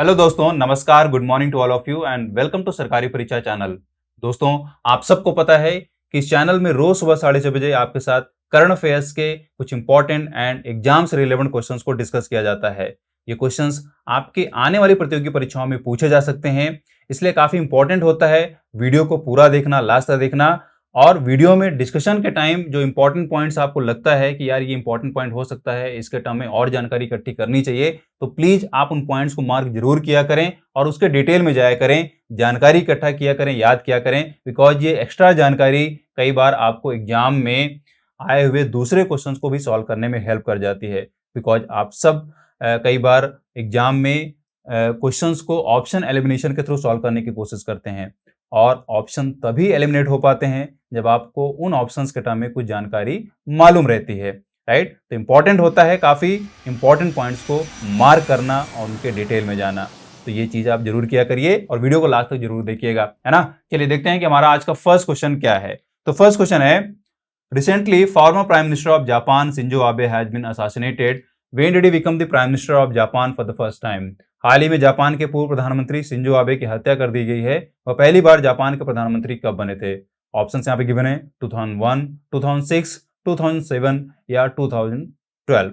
Hello दोस्तों, नमस्कार, good morning to all of you and welcome to Sarkari Pariksha channel. दोस्तों, आप सबको पता है कि इस चैनल में रोज सुबह 6:30 बजे आपके साथ करंट अफेयर्स के कुछ इंपॉर्टेंट एंड एग्जाम से रिलेवेंट क्वेश्चंस को डिस्कस किया जाता है। ये क्वेश्चंस आपके आने वाली प्रतियोगी परीक्षाओं में पूछे जा सकते हैं, इसलिए काफी इंपॉर्टेंट होता है वीडियो को पूरा देखना, लास्ट तक देखना। और वीडियो में डिस्कशन के टाइम जो इंपॉर्टेंट पॉइंट्स आपको लगता है कि यार ये इंपॉर्टेंट पॉइंट हो सकता है, इसके टर्म में और जानकारी इकट्ठी करनी चाहिए, तो प्लीज आप उन पॉइंट्स को मार्क जरूर किया करें और उसके डिटेल में जाया करें, जानकारी इकट्ठा किया करें, याद किया करें। बिकॉज ये एक्स्ट्रा जानकारी कई बार आपको एग्जाम में आए हुए दूसरे क्वेश्चंस को भी सॉल्व करने में हेल्प कर जाती है। बिकॉज आप सब कई बार एग्जाम में क्वेश्चंस को ऑप्शन एलिमिनेशन के थ्रू सॉल्व करने की कोशिश करते हैं और ऑप्शन तभी एलिमिनेट हो पाते हैं जब आपको उन ऑप्शंस के टर्म में कुछ जानकारी मालूम रहती है, राइट। तो इंपॉर्टेंट होता है काफी इंपॉर्टेंट पॉइंट्स को मार्क करना और उनके डिटेल में जाना। तो ये चीज आप जरूर किया करिए और वीडियो को लास्ट तक जरूर देखिएगा, है ना। चलिए देखते हैं कि हमारा आज का फर्स्ट क्वेश्चन क्या है। तो फर्स्ट क्वेश्चन है, recently former prime minister of Japan Shinzo Abe has been assassinated. When did he become the prime minister of Japan for the first time. हाल ही में जापान के पूर्व प्रधानमंत्री शिंजो आबे की हत्या कर दी गई है। वह पहली बार जापान के प्रधानमंत्री कब बने थे। ऑप्शंस यहाँ पे गिवन है 2001, 2006, 2007 या 2012।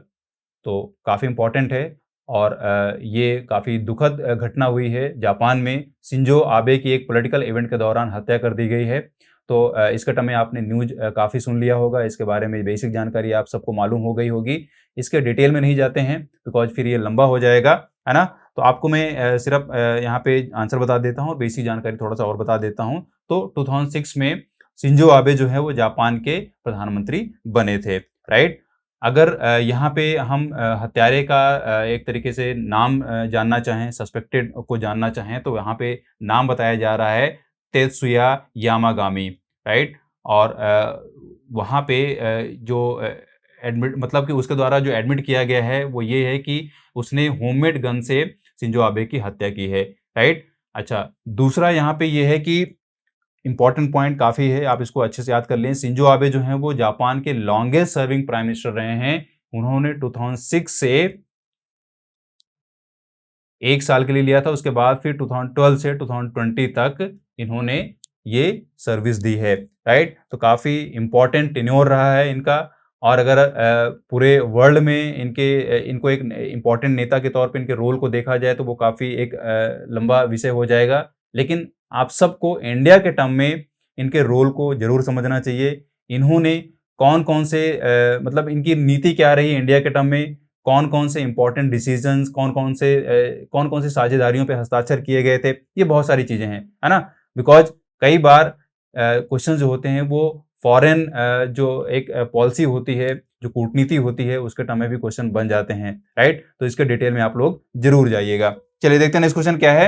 तो काफी इंपॉर्टेंट है और ये काफी दुखद घटना हुई है। जापान में शिंजो आबे की एक पॉलिटिकल इवेंट के दौरान हत्या कर दी गई है। तो इसके टर्म में आपने न्यूज काफी सुन लिया होगा, इसके बारे में बेसिक जानकारी आप सबको मालूम हो गई होगी। इसके डिटेल में नहीं जाते हैं बिकॉज फिर ये लंबा हो जाएगा, है ना। तो आपको मैं सिर्फ यहाँ पे आंसर बता देता हूँ और बेसिक जानकारी थोड़ा सा और बता देता हूँ। तो 2006 में शिंजो आबे जो है वो जापान के प्रधानमंत्री बने थे, राइट। अगर यहाँ पे हम हत्यारे का एक तरीके से नाम जानना चाहें, सस्पेक्टेड को जानना चाहें, तो यहाँ पे नाम बताया जा रहा है तेत्सुया यामागामी, राइट। और वहाँ पे जो एडमिट मतलब कि उसके द्वारा जो एडमिट किया गया है वो ये है कि उसने होममेड गन से शिंजो आबे की हत्या की है, राइट। अच्छा, दूसरा यहाँ पे ये है कि इंपॉर्टेंट पॉइंट काफी है, आप इसको अच्छे से याद कर लें। शिंजो आबे जो हैं वो जापान के लॉन्गेस्ट सर्विंग प्राइम मिनिस्टर रहे हैं। उन्होंने 2006 से 1 साल के लिए लिया था, उसके बाद फिर 2012 से 2020 तक इन्होंने ये सर्विस दी है, राइट। तो काफी इंपॉर्टेंट टेन्योर रहा है इनका। और अगर पूरे वर्ल्ड में इनको एक इंपॉर्टेंट नेता के तौर पे इनके रोल को देखा जाए तो वो काफी एक लंबा विषय हो जाएगा। लेकिन आप सबको इंडिया के टर्म में इनके रोल को जरूर समझना चाहिए। इन्होंने कौन कौन से मतलब इनकी नीति क्या रही इंडिया के टर्म में, कौन कौन से इंपॉर्टेंट डिसीजंस, कौन कौन से साझेदारियों पे हस्ताक्षर किए गए थे, ये बहुत सारी चीजें हैं, है ना। बिकॉज कई बार क्वेश्चन जो होते हैं वो फॉरेन जो एक पॉलिसी होती है, जो कूटनीति होती है, उसके टर्म में भी क्वेश्चन बन जाते हैं, राइट। तो इसके डिटेल में आप लोग जरूर जाइएगा। चलिए देखते हैं नेक्स्ट क्वेश्चन क्या है।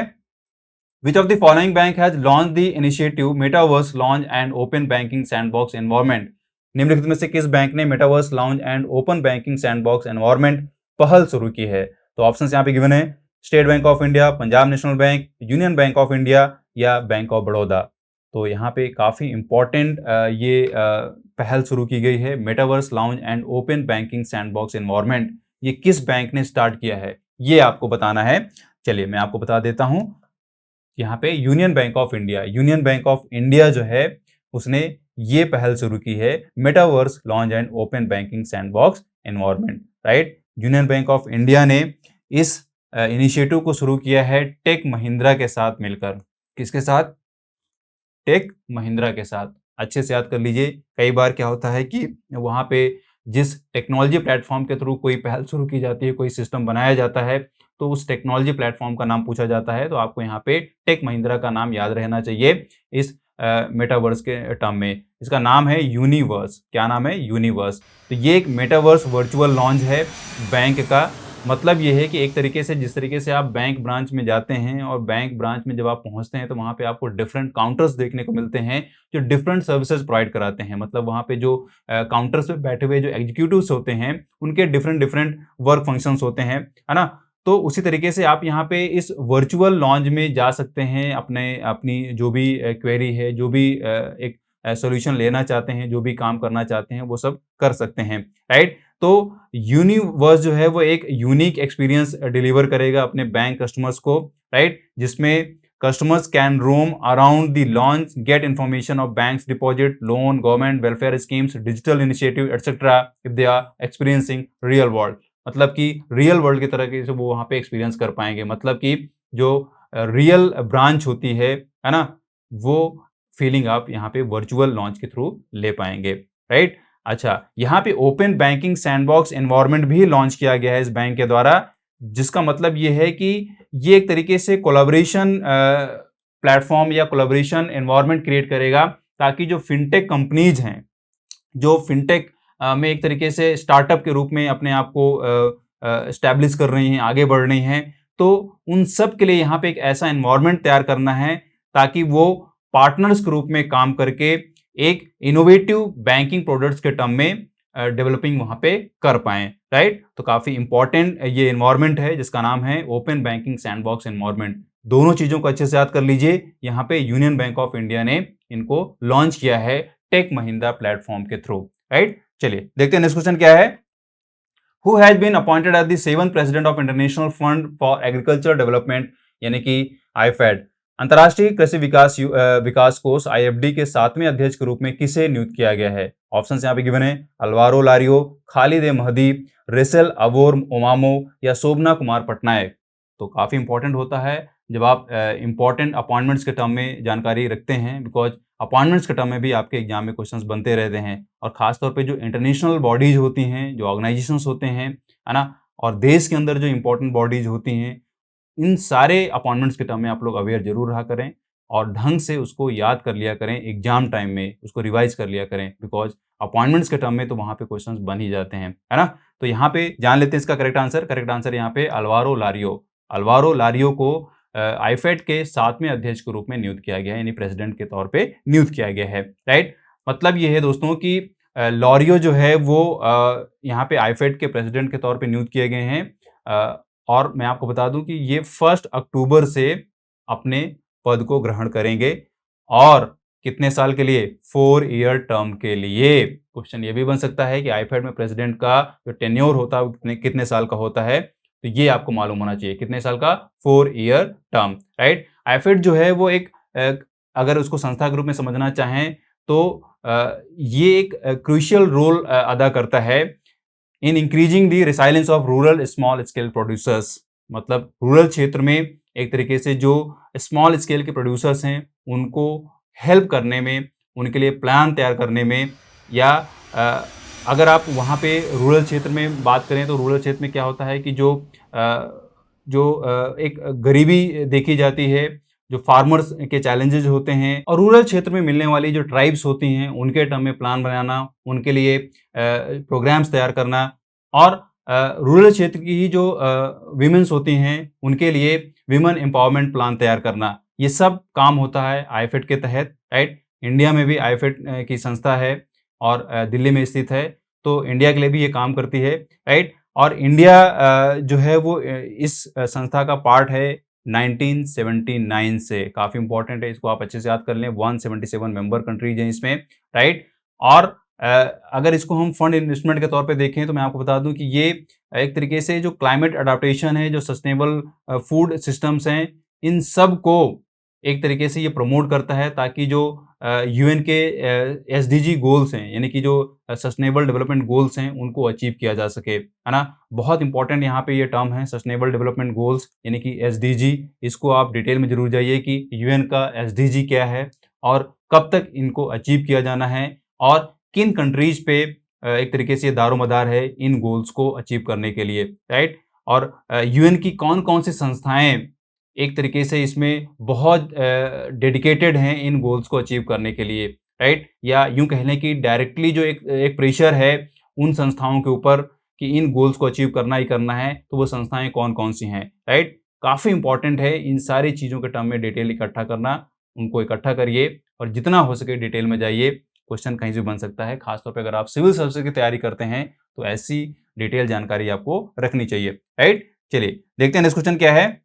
Which of the following bank has launched the initiative Metaverse Launch and Open Banking Sandbox Environment? निम्नलिखित में से किस बैंक ने metaverse launch and open banking sandbox environment पहल शुरू की है। तो ऑप्शंस यहाँ पे गिवन है, state bank of India, Punjab national bank, union bank of India या बैंक ऑफ बड़ौदा। तो यहाँ पे काफी इंपॉर्टेंट ये पहल शुरू की गई है, metaverse launch and open banking sandbox environment. ये किस बैंक ने स्टार्ट किया है ये आपको बताना है। चलिए मैं आपको बता देता हूँ। यहाँ पे यूनियन बैंक ऑफ इंडिया जो है उसने ये पहल शुरू की है, metaverse launch and open banking sandbox environment, right. Union bank of India ने इस इनिशिएटिव को शुरू किया है टेक महिंद्रा के साथ मिलकर। किसके साथ? टेक महिंद्रा के साथ। अच्छे से याद कर लीजिए। कई बार क्या होता है कि वहां पे जिस टेक्नोलॉजी प्लेटफॉर्म के थ्रू कोई पहल शुरू की जाती है, कोई सिस्टम बनाया जाता है, तो उस टेक्नोलॉजी प्लेटफॉर्म का नाम पूछा जाता है। तो आपको यहाँ पे टेक महिंद्रा का नाम याद रहना चाहिए इस मेटावर्स के टर्म में। इसका नाम है यूनिवर्स। क्या नाम है? यूनिवर्स। तो ये एक मेटावर्स वर्चुअल लॉन्च है बैंक का। मतलब ये है कि एक तरीके से जिस तरीके से आप बैंक ब्रांच में जाते हैं और बैंक ब्रांच में जब आप पहुंचते हैं तो वहां पे आपको डिफरेंट काउंटर्स देखने को मिलते हैं जो डिफरेंट सर्विसेज प्रोवाइड कराते हैं। मतलब वहां पे जो काउंटर्स पे बैठे हुए जो एग्जीक्यूटिव्स होते हैं उनके डिफरेंट वर्क फंक्शंस होते हैं, है ना। तो उसी तरीके से आप यहाँ पे इस वर्चुअल लॉन्च में जा सकते हैं, अपनी जो भी क्वेरी है, जो भी एक सॉल्यूशन लेना चाहते हैं, जो भी काम करना चाहते हैं, वो सब कर सकते हैं, राइट। तो यूनिवर्स जो है वो एक यूनिक एक्सपीरियंस डिलीवर करेगा अपने बैंक कस्टमर्स को, राइट, जिसमें customers can roam around the launch, get information of banks deposit, loan, government welfare schemes, digital initiative, etc. if they are experiencing real world. मतलब कि रियल वर्ल्ड की तरह से वो वहाँ पे एक्सपीरियंस कर पाएंगे। मतलब कि जो रियल ब्रांच होती है ना, वो फीलिंग आप यहाँ पे वर्चुअल लॉन्च के थ्रू ले पाएंगे, राइट। अच्छा, यहाँ पे ओपन बैंकिंग सैंडबॉक्स एनवायरनमेंट भी लॉन्च किया गया है इस बैंक के द्वारा, जिसका मतलब ये है कि ये एक तरीके से कोलैबोरेशन प्लेटफॉर्म या कोलैबोरेशन एनवायरनमेंट क्रिएट करेगा, ताकि जो फिनटेक कंपनीज हैं, जो फिनटेक में एक तरीके से स्टार्टअप के रूप में अपने आप को एस्टैब्लिश कर रही हैं, आगे बढ़ रही हैं, तो उन सब के लिए यहाँ पे एक ऐसा एनवायरनमेंट तैयार करना है ताकि वो पार्टनर्स के रूप में काम करके एक इनोवेटिव बैंकिंग प्रोडक्ट्स के टर्म में डेवलपिंग वहां पे कर पाएं, राइट। तो काफी इंपॉर्टेंट ये एनवायरनमेंट है जिसका नाम है ओपन बैंकिंग सैंडबॉक्स एनवायरनमेंट। दोनों चीजों को अच्छे से याद कर लीजिए। यहाँ पे यूनियन बैंक ऑफ इंडिया ने इनको लॉन्च किया है टेक महिंद्रा प्लेटफॉर्म के थ्रू, राइट। चलिए देखते हैं नेक्स्ट क्वेश्चन क्या है। Who has been appointed as the 7th president of International Fund for Agriculture Development, यानी कि IFAD, अंतर्राष्ट्रीय कृषि विकास कोष IFD के 7वें अध्यक्ष के रूप में किसे नियुक्त किया गया है? ऑप्शन यहाँ पे गिवन है, अल्वारो लारियो, खालिद महदी, रेसेल अवोर ओमामो या शोभना कुमार पटनायक। तो काफी इंपॉर्टेंट होता है जब आप इंपॉर्टेंट अपॉइंटमेंट्स के टर्म में जानकारी रखते हैं, बिकॉज अपॉइंटमेंट्स के टर्म में भी आपके एग्जाम में क्वेश्चंस बनते रहते हैं। और खासतौर पे जो इंटरनेशनल बॉडीज होती हैं, जो ऑर्गेनाइजेशंस होते हैं, है ना, और देश के अंदर जो इंपॉर्टेंट बॉडीज होती हैं, इन सारे अपॉइंटमेंट्स के टर्म में आप लोग अवेयर जरूर रहा करें और ढंग से उसको याद कर लिया करें, एग्जाम टाइम में उसको रिवाइज कर लिया करें, बिकॉज अपॉइंटमेंट्स के टर्म में तो वहाँ पे क्वेश्चंस बन ही जाते हैं, है ना। तो यहाँ पे जान लेते हैं इसका करेक्ट आंसर। करेक्ट आंसर यहाँ पे अल्वारो लारियो को आईफेड के 7वें अध्यक्ष के रूप में नियुक्त किया गया है, यानी प्रेसिडेंट के तौर पे नियुक्त किया गया है, राइट। मतलब ये है दोस्तों कि लॉरियो जो है वो यहाँ पे आईफेड के प्रेसिडेंट के तौर पे नियुक्त किए गए हैं। और मैं आपको बता दूं कि ये 1 अक्टूबर से अपने पद को ग्रहण करेंगे, और कितने साल के लिए? 4 ईयर टर्म के लिए। क्वेश्चन ये भी बन सकता है कि आईफेड में प्रेसिडेंट का जो टेन्योर होता है वो कितने साल का होता है, तो ये आपको मालूम होना चाहिए कितने साल का, 4 ईयर टर्म, राइट। आईफेड जो है वो एक अगर उसको संस्था के रूप में समझना चाहें तो ये एक क्रूशियल रोल अदा करता है in increasing the resilience of rural small scale producers. मतलब रूरल क्षेत्र में एक तरीके से जो स्मॉल स्केल के प्रोड्यूसर्स हैं उनको हेल्प करने में, उनके लिए प्लान तैयार करने में, या अगर आप वहाँ पे रूरल क्षेत्र में बात करें तो रूरल क्षेत्र में क्या होता है कि जो एक गरीबी देखी जाती है, जो फार्मर्स के चैलेंजेस होते हैं, और रूरल क्षेत्र में मिलने वाली जो ट्राइब्स होती हैं उनके टर्म में प्लान बनाना, उनके लिए प्रोग्राम्स तैयार करना, और रूरल क्षेत्र की ही जो वीमेंस होती हैं उनके लिए विमेन एम्पावरमेंट प्लान तैयार करना, ये सब काम होता है आईफेड के तहत, राइट। इंडिया में भी आईफेड की संस्था है और दिल्ली में स्थित है, तो इंडिया के लिए भी ये काम करती है, राइट। और इंडिया जो है वो इस संस्था का पार्ट है 1979 से। काफी इंपॉर्टेंट है, इसको आप अच्छे से याद कर लें। 177 मेंबर कंट्रीज हैं इसमें, राइट। और अगर इसको हम फंड इन्वेस्टमेंट के तौर पे देखें तो मैं आपको बता दूं कि ये एक तरीके से जो क्लाइमेट अडाप्टेशन है, जो सस्टेनेबल फूड सिस्टम्स हैं, इन सब को एक तरीके से ये प्रमोट करता है, ताकि जो यूएन के एसडीजी गोल्स हैं, यानी कि जो सस्टेनेबल डेवलपमेंट गोल्स हैं, उनको अचीव किया जा सके, है ना। बहुत इंपॉर्टेंट यहाँ पे ये टर्म है सस्टेनेबल डेवलपमेंट गोल्स, यानी कि एसडीजी। इसको आप डिटेल में जरूर जाइए कि यूएन का एसडीजी क्या है और कब तक इनको अचीव किया जाना है, और किन कंट्रीज पे एक तरीके से दारोमदार है इन गोल्स को अचीव करने के लिए, राइट। और यूएन की कौन कौन सी संस्थाएं एक तरीके से इसमें बहुत डेडिकेटेड हैं इन गोल्स को अचीव करने के लिए, राइट। या यूं कह लें कि डायरेक्टली जो एक प्रेशर है उन संस्थाओं के ऊपर कि इन गोल्स को अचीव करना ही करना है, तो वो संस्थाएं कौन कौन सी हैं, राइट। काफ़ी इंपॉर्टेंट है इन सारी चीज़ों के टर्म में डिटेल इकट्ठा करना। उनको इकट्ठा करिए और जितना हो सके डिटेल में जाइए। क्वेश्चन कहीं से बन सकता है, खासतौर पर अगर आप सिविल सर्विस की तैयारी करते हैं तो ऐसी डिटेल जानकारी आपको रखनी चाहिए, राइट। चलिए देखते हैं नेक्स्ट क्वेश्चन क्या है।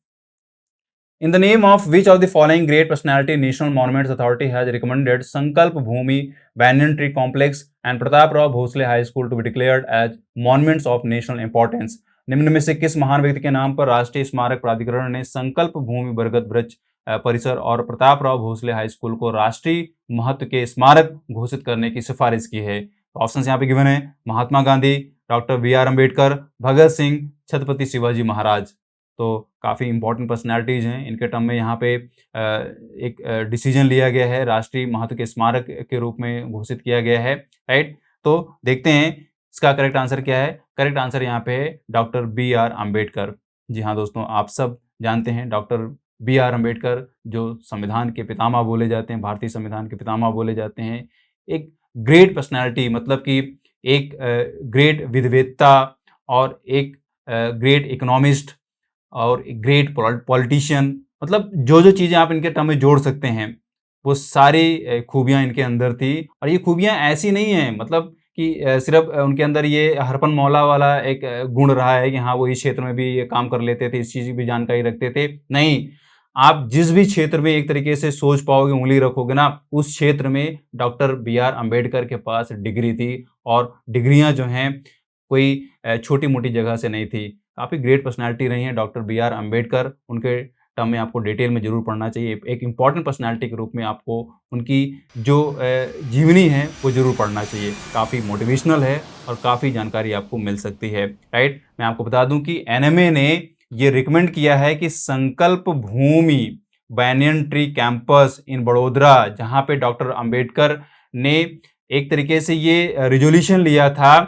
In the name of which of the following great personality national monuments authority has recommended Sankalp Bhoomi banyan tree complex and Pratap Rao Bhosale high school to be declared as monuments of national importance? निम्न में से किस महान व्यक्ति के नाम पर राष्ट्रीय स्मारक प्राधिकरण ने संकल्प भूमि बरगद वृक्ष परिसर और प्रताप राव भोसले हाई स्कूल को राष्ट्रीय महत्व के स्मारक घोषित करने की सिफारिश की है? ऑप्शन यहाँ पे गिवन है, Mahatma Gandhi, doctor B R Ambedkar, Bhagat Singh, Chhatrapati Shivaji Maharaj. तो काफ़ी इंपॉर्टेंट पर्सनैलिटीज़ हैं, इनके टर्म में यहाँ पे एक डिसीजन लिया गया है, राष्ट्रीय महत्व के स्मारक के रूप में घोषित किया गया है, राइट। तो देखते हैं इसका करेक्ट आंसर क्या है। करेक्ट आंसर यहाँ पे है डॉक्टर बी आर अम्बेडकर। जी हाँ दोस्तों, आप सब जानते हैं डॉक्टर बी आर अम्बेडकर जो संविधान के पितामह बोले जाते हैं, भारतीय संविधान के पितामह बोले जाते हैं। एक ग्रेट पर्सनैलिटी, मतलब कि एक ग्रेट विद्ववेत्ता और एक ग्रेट इकोनॉमिस्ट और एक ग्रेट पॉलिटिशियन, मतलब जो जो चीज़ें आप इनके टर्म में जोड़ सकते हैं वो सारी खूबियाँ इनके अंदर थी। और ये खूबियाँ ऐसी नहीं हैं मतलब कि सिर्फ उनके अंदर ये हरपन मौला वाला एक गुण रहा है कि हाँ वो इस क्षेत्र में भी ये काम कर लेते थे, इस चीज़ की भी जानकारी रखते थे। नहीं, आप जिस भी क्षेत्र में एक तरीके से सोच पाओगे, उंगली रखोगे ना, उस क्षेत्र में डॉक्टर बी आर अम्बेडकर के पास डिग्री थी। और डिग्रियां जो हैं कोई छोटी मोटी जगह से नहीं थी। काफ़ी ग्रेट पर्सनैलिटी रही हैं डॉक्टर बी आर अम्बेडकर। उनके टर्म में आपको डिटेल में ज़रूर पढ़ना चाहिए। एक इम्पॉर्टेंट पर्सनैलिटी के रूप में आपको उनकी जो जीवनी है वो ज़रूर पढ़ना चाहिए। काफ़ी मोटिवेशनल है और काफ़ी जानकारी आपको मिल सकती है, राइट। मैं आपको बता दूं कि एनएमए ने ये रिकमेंड किया है कि Sankalp Bhumi banyan tree campus in Vadodara, जहाँ पे डॉक्टर अम्बेडकर ने एक तरीके से ये रिजोल्यूशन लिया था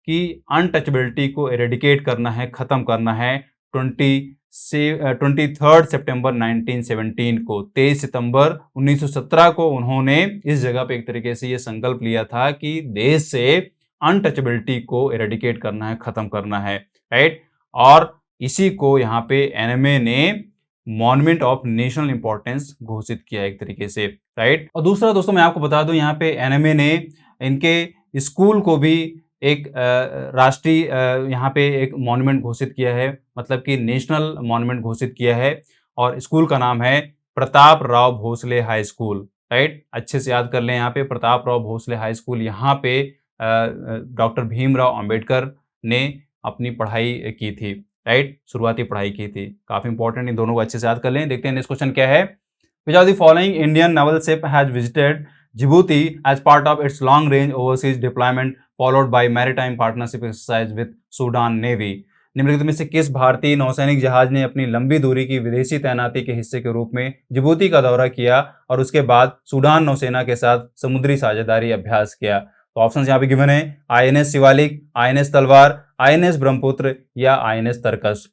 कि अनटचबिलिटी को एरेडिकेट करना है, ख़त्म करना है। 23 सितंबर 1917 को, 23 सितंबर 1917 को उन्होंने इस जगह पे एक तरीके से ये संकल्प लिया था कि देश से अनटचबिलिटी को एरेडिकेट करना है, ख़त्म करना है, राइट। और इसी को यहाँ पे एनएमए ने मॉन्यूमेंट ऑफ नेशनल इंपॉर्टेंस घोषित किया एक तरीके से, राइट। और दूसरा दोस्तों मैं आपको बता दूं, यहाँ पे एनएमए ने इनके स्कूल को भी एक राष्ट्रीय यहाँ पे एक मॉन्यूमेंट घोषित किया है, मतलब कि नेशनल मॉन्यूमेंट घोषित किया है। और स्कूल का नाम है Pratap Rao Bhosale high school, right. अच्छे से याद कर लें, यहाँ पे प्रताप राव भोसले हाई स्कूल, यहाँ पे डॉक्टर भीमराव अंबेडकर ने अपनी पढ़ाई की थी, राइट, शुरुआती पढ़ाई की थी। काफी इंपॉर्टेंट, इन दोनों को अच्छे से याद कर लें। देखते हैं नेक्स्ट क्वेश्चन क्या है। Which of the following Indian naval ship has visited Djibouti as part of its long range overseas deployment followed by maritime partnership exercise with Sudan navy? निम्नलिखित में से किस भारतीय नौसैनिक जहाज ने अपनी लंबी दूरी की विदेशी तैनाती के हिस्से के रूप में जिबूती का दौरा किया और उसके बाद सूडान नौसेना के साथ समुद्री साझेदारी अभ्यास किया? तो ऑप्शन यहाँ पे गिवन है, आईएनएस शिवालिक, आईएनएस तलवार, आईएनएस ब्रह्मपुत्र या आईएनएस तरकस।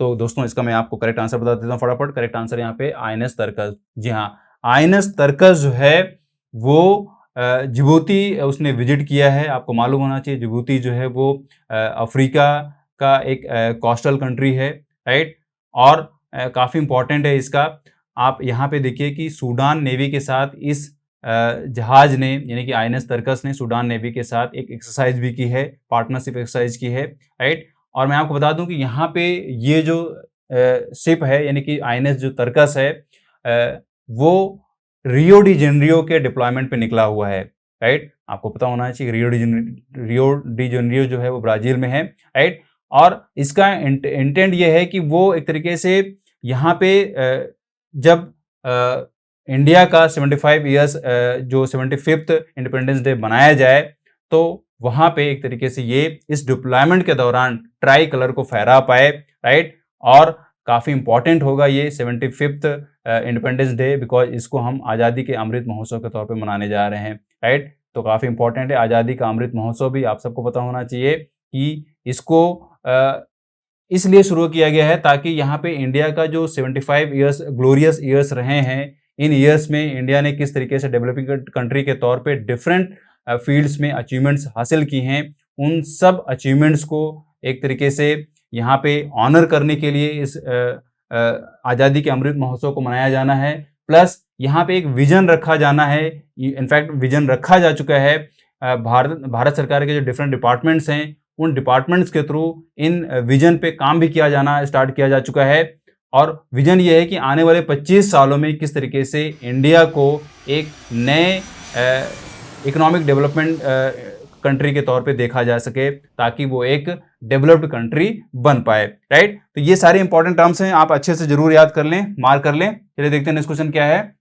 तो दोस्तों इसका मैं आपको करेक्ट आंसर बता देता हूँ फटाफट। करेक्ट आंसर यहाँ पे आईएनएस तरकस। जी हाँ, आईएनएस तरकस जो है वो जिबूती उसने विजिट किया है। आपको मालूम होना चाहिए जिबूती जो है वो अफ्रीका का एक कोस्टल कंट्री है, राइट। और काफ़ी इंपॉर्टेंट है इसका। आप यहाँ पे देखिए कि सूडान नेवी के साथ इस जहाज ने, यानी कि आईएनएस तरकस ने सूडान नेवी के साथ एक एक्सरसाइज भी की है, पार्टनरशिप एक्सरसाइज की है, राइट। और मैं आपको बता दूं कि यहाँ पे ये जो शिप है, यानी कि आईएनएस जो तरकस है, वो रियो डी जेनेरियो के डिप्लॉयमेंट पे निकला हुआ है, राइट। आपको पता होना चाहिए रियो डी जेनेरियो जो है वो ब्राजील में है, राइट। और इसका इंटेंट ये है कि वो एक तरीके से यहाँ पे जब इंडिया का 75 ईयर्स जो 75th इंडिपेंडेंस डे मनाया जाए, तो वहाँ पे एक तरीके से ये इस डिप्लॉयमेंट के दौरान ट्राई कलर को फहरा पाए, राइट। और काफ़ी इंपॉर्टेंट होगा ये 75th इंडिपेंडेंस डे, बिकॉज इसको हम आज़ादी के अमृत महोत्सव के तौर पे मनाने जा रहे हैं, राइट। तो काफ़ी इंपॉर्टेंट है आज़ादी का अमृत महोत्सव भी, आप सबको पता होना चाहिए कि इसको इसलिए शुरू किया गया है ताकि यहाँ पे इंडिया का जो 75 ईयर्स ग्लोरियस ईयर्स रहे हैं, इन ईयर्स में इंडिया ने किस तरीके से डेवलपिंग कंट्री के तौर पे डिफरेंट फील्ड्स में अचीवमेंट्स हासिल की हैं, उन सब अचीवमेंट्स को एक तरीके से यहाँ पे ऑनर करने के लिए इस आज़ादी के अमृत महोत्सव को मनाया जाना है। प्लस यहाँ पे एक विजन रखा जाना है, इनफैक्ट विजन रखा जा चुका है। भारत सरकार के जो डिफरेंट डिपार्टमेंट्स हैं, उन डिपार्टमेंट्स के थ्रू इन विजन पे काम भी किया जाना स्टार्ट किया जा चुका है। और विजन ये है कि आने वाले 25 सालों में किस तरीके से इंडिया को एक नए इकोनॉमिक डेवलपमेंट कंट्री के तौर पे देखा जा सके, ताकि वो एक डेवलप्ड कंट्री बन पाए, राइट। तो ये सारे इंपॉर्टेंट टर्म्स हैं, आप अच्छे से जरूर याद कर लें, मार्क कर लें। चलिए देखते हैं नेक्स्ट क्वेश्चन क्या है।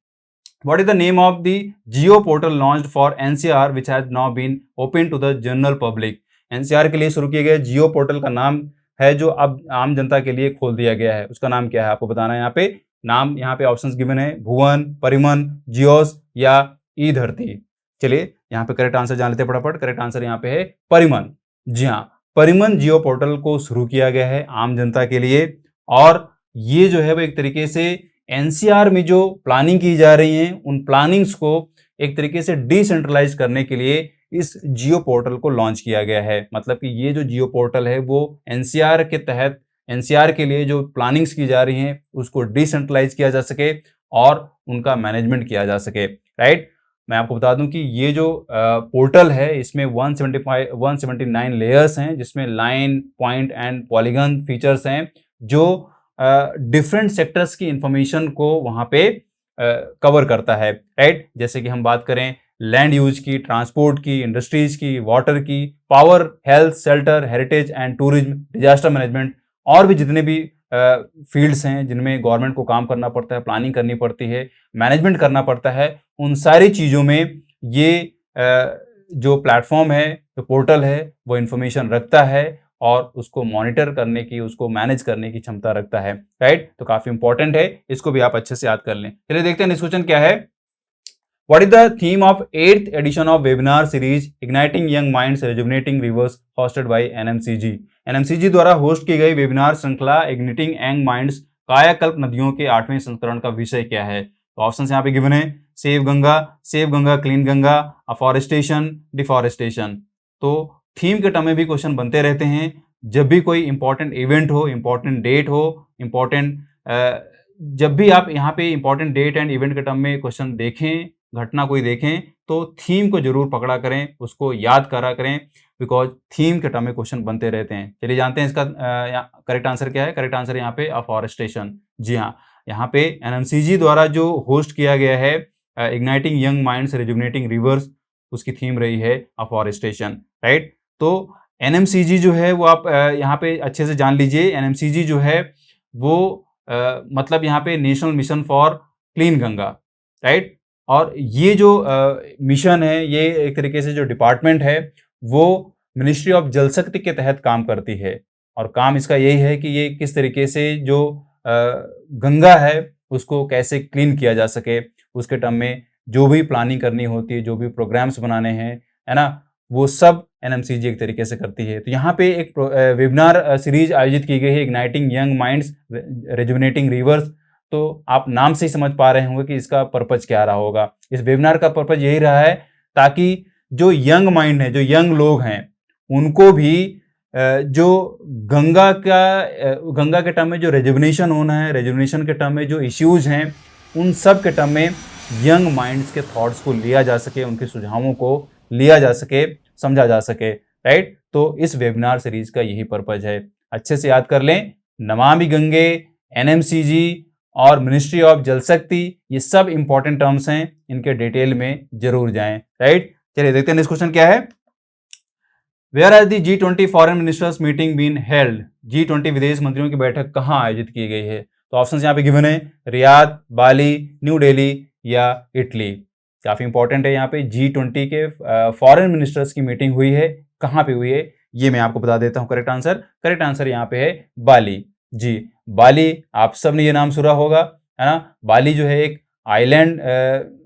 What is the name of the Geo portal launched for NCR which has now been open to the general public? NCR के लिए शुरू किए गए जियो पोर्टल का नाम है जो अब आम जनता के लिए खोल दिया गया है, उसका नाम क्या है आपको बताना है। यहाँ पे नाम, यहाँ पे ऑप्शंस गिवन है, भुवन, परिमन, जियोस या ई धरती। चलिए यहाँ पे करेक्ट आंसर जान लेते हैं फटाफट। करेक्ट आंसर यहाँ पे है परिमन। जी हाँ, परिमन जियो पोर्टल को शुरू किया गया है आम जनता के लिए, और ये जो है वो एक तरीके से एनसीआर में जो प्लानिंग की जा रही है उन प्लानिंग्स को एक तरीके से डिसेंट्रलाइज करने के लिए इस जियो पोर्टल को लॉन्च किया गया है। मतलब कि ये जो जियो पोर्टल है वो एनसीआर के तहत, एनसीआर के लिए जो प्लानिंग्स की जा रही हैं उसको डिसेंट्रलाइज किया जा सके और उनका मैनेजमेंट किया जा सके, राइट। मैं आपको बता दूं कि ये जो पोर्टल है इसमें 179 लेयर्स हैं, जिसमें line, point and polygon features हैं जो डिफरेंट सेक्टर्स की इंफॉर्मेशन को वहां पे कवर करता है, राइट। जैसे कि हम बात करें लैंड यूज की, ट्रांसपोर्ट की, इंडस्ट्रीज की, वाटर की, power, health, shelter, heritage and tourism, disaster management, और भी जितने भी फील्ड्स हैं जिनमें गवर्नमेंट को काम करना पड़ता है, प्लानिंग करनी पड़ती है, मैनेजमेंट करना पड़ता है, उन सारी चीज़ों में ये जो प्लेटफॉर्म है, जो पोर्टल है, वो इंफॉर्मेशन रखता है और उसको मॉनिटर करने की, उसको मैनेज करने की क्षमता रखता है, राइट। तो काफी इंपॉर्टेंट है, इसको भी आप अच्छे से याद कर लें। चलिए देखते हैं नेक्स्ट क्वेश्चन क्या है। What is the theme of 8th edition of webinar series igniting young minds rejuvenating rivers hosted by NMCG? NMCG द्वारा होस्ट की गई वेबिनार श्रृंखला इग्निटिंग यंग माइंड्स कायाकल्प नदियों के 8वें संस्करण का विषय क्या है? तो ऑप्शन यहाँ पे गिवन है, save Ganga, clean Ganga, afforestation, deforestation. तो थीम के टर्म में भी क्वेश्चन बनते रहते हैं। जब भी कोई इंपॉर्टेंट इवेंट हो, इंपॉर्टेंट डेट हो, जब भी आप यहाँ पे इंपॉर्टेंट डेट एंड इवेंट के टर्म में क्वेश्चन देखें, घटना कोई देखें, तो थीम को जरूर पकड़ा करें, उसको याद करा करें, बिकॉज थीम के टर्म में क्वेश्चन बनते रहते हैं। चलिए जानते हैं इसका करेक्ट आंसर क्या है। करेक्ट आंसर यहाँ पे अफॉरेस्टेशन। जी हाँ, यहाँ पे एनएमसीजी द्वारा जो होस्ट किया गया है igniting young minds rejuvenating reverse, उसकी थीम रही है अफॉरेस्टेशन, राइट। तो एनएमसीजी जो है वो आप यहाँ पे अच्छे से जान लीजिए। एनएमसीजी जो है वो मतलब यहाँ पे national mission for clean Ganga, right. और ये जो मिशन है, ये एक तरीके से जो डिपार्टमेंट है वो मिनिस्ट्री ऑफ जल शक्ति के तहत काम करती है, और काम इसका यही है कि ये किस तरीके से जो गंगा है उसको कैसे क्लीन किया जा सके, उसके टर्म में जो भी प्लानिंग करनी होती है, जो भी प्रोग्राम्स बनाने हैं, है ना, वो सब एनएमसीजी एक तरीके से करती है। तो यहाँ पे एक वेबिनार सीरीज आयोजित की गई है, igniting young minds rejuvenating reverse. तो आप नाम से ही समझ पा रहे होंगे कि इसका पर्पज क्या रहा होगा। इस वेबिनार का पर्पज यही रहा है ताकि जो यंग माइंड है, जो यंग लोग हैं, उनको भी जो गंगा के टर्म में जो रेजुविनेशन होना है, रेजुविनेशन के टर्म में जो इश्यूज हैं, उन सब के टर्म में यंग माइंड्स के थॉट्स को लिया जा सके, उनके सुझावों को लिया जा सके, समझा जा सके, राइट। तो इस वेबिनार सीरीज का यही पर्पज है। अच्छे से याद कर लें, नमामि गंगे, एनएमसीजी और मिनिस्ट्री ऑफ जल शक्ति, ये सब इंपॉर्टेंट टर्म्स हैं, इनके डिटेल में जरूर जाएं, राइट। चलिए देखते हैं नेक्स्ट क्वेश्चन क्या है। Where has the G20 foreign ministers meeting been held? G20 विदेश मंत्रियों की बैठक कहाँ आयोजित की गई है? तो ऑप्शन यहाँ पे गिवन है, रियाद, बाली, न्यू दिल्ली या इटली। काफी इंपॉर्टेंट है, यहाँ पे G20 के फॉरेन मिनिस्टर्स की मीटिंग हुई है, कहाँ पे हुई है ये मैं आपको बता देता हूँ। करेक्ट आंसर यहाँ पे है बाली। जी, बाली, आप सब ने ये नाम सुना होगा, है ना। बाली जो है एक आइलैंड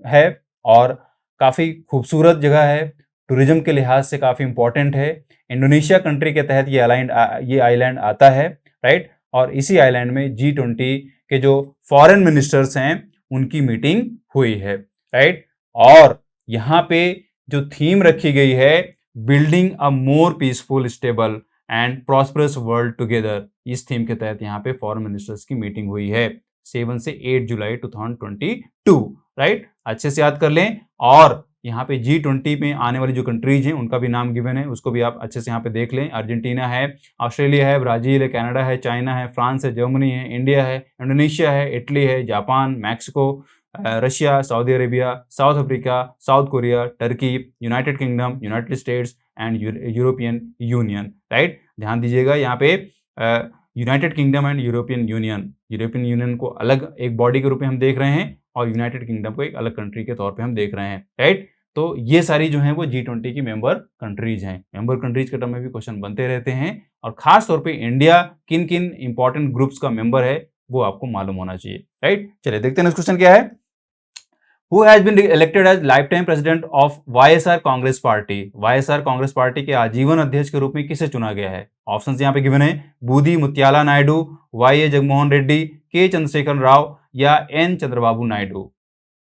है और काफी खूबसूरत जगह है, टूरिज्म के लिहाज से काफी इंपॉर्टेंट है। इंडोनेशिया कंट्री के तहत ये आइलैंड आता है, राइट। और इसी आइलैंड में G20 के जो फॉरेन मिनिस्टर्स हैं उनकी मीटिंग हुई है, राइट। और यहाँ पे जो थीम रखी गई है, building a more peaceful, stable and prosperous world together, इस थीम के तहत यहाँ पे फॉरेन मिनिस्टर्स की मीटिंग हुई है 7 से 8 जुलाई 2022, राइट। अच्छे से याद कर लें। और यहाँ पे G20 में आने वाली जो कंट्रीज हैं उनका भी नाम गिवन है, उसको भी आप अच्छे से यहाँ पे देख लें। अर्जेंटीना है, ऑस्ट्रेलिया है, ब्राज़ील है, कनाडा है, चाइना है, फ्रांस है, जर्मनी है, इंडिया है, इंडोनेशिया है, इटली है, Japan, Mexico, Russia, Saudi Arabia, south Africa, south Korea, Turkey, United kingdom, United states and European union, right. ध्यान दीजिएगा यहाँ पे United kingdom and European union को अलग एक बॉडी के रूप में हम देख रहे हैं और यूनाइटेड किंगडम को एक अलग कंट्री के तौर पे हम देख रहे हैं, राइट। तो ये सारी जो हैं वो G20 की मेंबर कंट्रीज हैं। मेंबर कंट्रीज के टर्म में भी क्वेश्चन बनते रहते हैं और खास तौर पे इंडिया किन किन इंपॉर्टेंट ग्रुप्स का मेंबर है वो आपको मालूम होना चाहिए, राइट। चलिए देखते हैं नेक्स्ट क्वेश्चन क्या है। Who has been elected as lifetime president of YSR Congress party? YSR Congress party के आजीवन अध्यक्ष के रूप में किसे चुना गया है? ऑप्शंस यहाँ पे गिवन है, बूदी मुत्याला नायडू, वाई जगनमोहन रेड्डी, के चंद्रशेखर राव या एन चंद्रबाबू नायडू।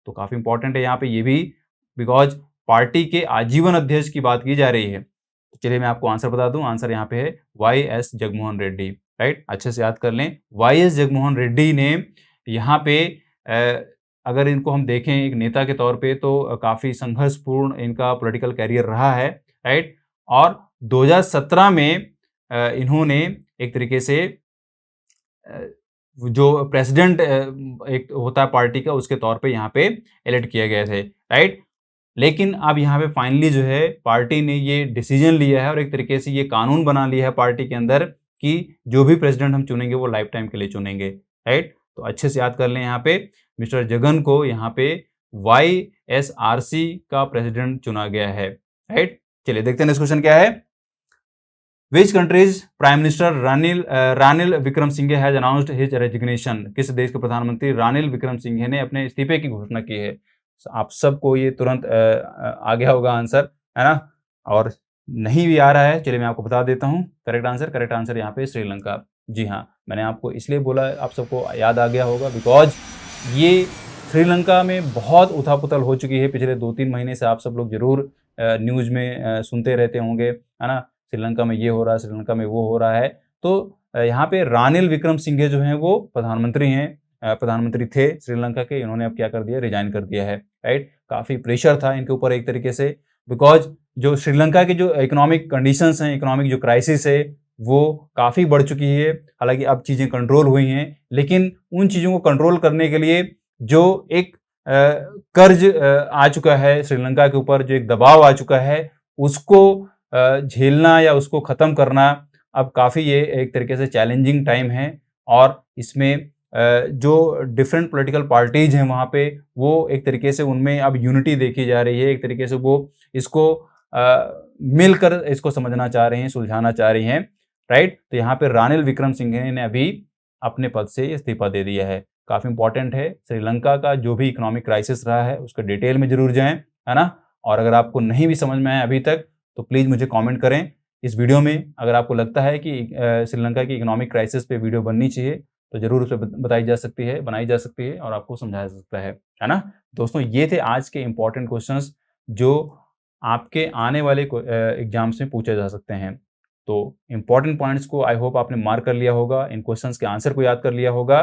तो काफी इंपॉर्टेंट है यहाँ पे ये भी, बिकॉज पार्टी के आजीवन अध्यक्ष की बात की जा रही है। तो चलिए मैं आपको आंसर बता दूं, आंसर यहाँ पे है YS जगनमोहन रेड्डी, राइट। अच्छे से याद कर लें, YS जगनमोहन रेड्डी ने यहाँ पे अगर इनको हम देखें एक नेता के तौर पे तो काफ़ी संघर्षपूर्ण इनका पॉलिटिकल कैरियर रहा है, राइट। और 2017 में इन्होंने एक तरीके से जो प्रेसिडेंट एक होता है पार्टी का उसके तौर पे यहाँ पे इलेक्ट किए गए थे, राइट। लेकिन अब यहाँ पे फाइनली जो है पार्टी ने ये डिसीजन लिया है और एक तरीके से ये कानून बना लिया है पार्टी के अंदर कि जो भी प्रेसिडेंट हम चुनेंगे वो लाइफ टाइम के लिए चुनेंगे, राइट। तो अच्छे से याद कर लें, यहाँ पे मिस्टर जगन को यहाँ पे YSRC का प्रेसिडेंट चुना गया है, राइट। चलिए देखते हैं नेक्स्ट क्वेश्चन क्या है। Which countries prime minister Ranil Wickremesinghe has announced his resignation? किस देश के प्रधानमंत्री रानिल विक्रमसिंघे ने अपने इस्तीफे की घोषणा की है? आप सबको ये तुरंत आ गया होगा आंसर, है ना, और नहीं भी आ रहा है चलिए मैं आपको बता देता हूँ करेक्ट आंसर यहाँ पे श्रीलंका। जी हाँ, मैंने आपको इसलिए बोला आप सबको याद आ गया होगा बिकॉज ये श्रीलंका में बहुत उथल-पुथल हो चुकी है पिछले 2-3 महीने से। आप सब लोग जरूर न्यूज़ में सुनते रहते होंगे, है ना, श्रीलंका में ये हो रहा है, श्रीलंका में वो हो रहा है। तो यहाँ पे रानिल विक्रमसिंघे जो हैं वो प्रधानमंत्री थे श्रीलंका के, इन्होंने अब क्या कर दिया, रिजाइन कर दिया है, राइट। काफ़ी प्रेशर था इनके ऊपर एक तरीके से, बिकॉज जो श्रीलंका की जो इकोनॉमिक कंडीशंस हैं, इकोनॉमिक जो क्राइसिस है वो काफ़ी बढ़ चुकी है। हालांकि अब चीज़ें कंट्रोल हुई हैं, लेकिन उन चीज़ों को कंट्रोल करने के लिए जो एक कर्ज आ चुका है श्रीलंका के ऊपर, जो एक दबाव आ चुका है, उसको झेलना या उसको ख़त्म करना अब काफ़ी ये एक तरीके से चैलेंजिंग टाइम है। और इसमें जो डिफरेंट पॉलिटिकल पार्टीज हैं वहाँ पे वो एक तरीके से उनमें अब यूनिटी देखी जा रही है, एक तरीके से वो इसको मिलकर इसको समझना चाह रहे हैं, सुलझाना चाह रही हैं, राइट। तो यहाँ पे रानिल विक्रमसिंघे ने अभी अपने पद से इस्तीफा दे दिया है। काफ़ी इंपॉर्टेंट है, श्रीलंका का जो भी इकोनॉमिक क्राइसिस रहा है उसका डिटेल में जरूर जाएं, है ना। और अगर आपको नहीं भी समझ में आया अभी तक तो प्लीज़ मुझे कमेंट करें इस वीडियो में। अगर आपको लगता है कि श्रीलंका की इकोनॉमिक क्राइसिस पे वीडियो बननी चाहिए तो जरूर उस पर बनाई जा सकती है और आपको समझाया जा सकता है ना। दोस्तों ये थे आज के इंपॉर्टेंट क्वेश्चंस जो आपके आने वाले एग्जाम्स में पूछे जा सकते हैं। तो इंपॉर्टेंट पॉइंट्स को आई होप आपने मार्क कर लिया होगा, इन क्वेश्चंस के आंसर को याद कर लिया होगा,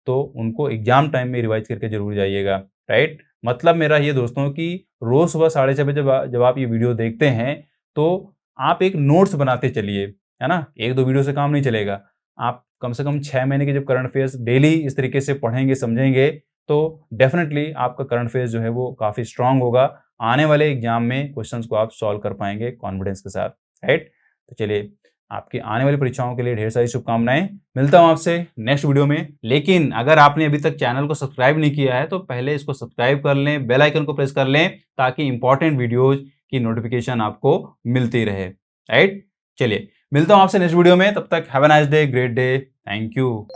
तो उनको एग्जाम टाइम में रिवाइज करके जरूर जाइएगा, राइट। मतलब मेरा ये दोस्तों कि रोज सुबह 6:30 बजे जब आप ये वीडियो देखते हैं तो आप एक नोट्स बनाते चलिए, है ना। 1-2 वीडियो से काम नहीं चलेगा, आप कम से कम 6 महीने के जब करंट अफेयर्स डेली इस तरीके से पढ़ेंगे समझेंगे तो डेफिनेटली आपका करंट अफेयर्स जो है वो काफ़ी स्ट्रांग होगा। आने वाले एग्जाम में क्वेश्चंस को आप सॉल्व कर पाएंगे कॉन्फिडेंस के साथ, राइट। तो चलिए आपकी आने वाली परीक्षाओं के लिए ढेर सारी शुभकामनाएं। मिलता हूं आपसे नेक्स्ट वीडियो में। लेकिन अगर आपने अभी तक चैनल को सब्सक्राइब नहीं किया है तो पहले इसको सब्सक्राइब कर लें, बेल आइकन को प्रेस कर लें ताकि इंपॉर्टेंट वीडियोज की नोटिफिकेशन आपको मिलती रहे, राइट। चलिए मिलता हूं आपसे नेक्स्ट वीडियो में, तब तक have a nice day, great day, thank you.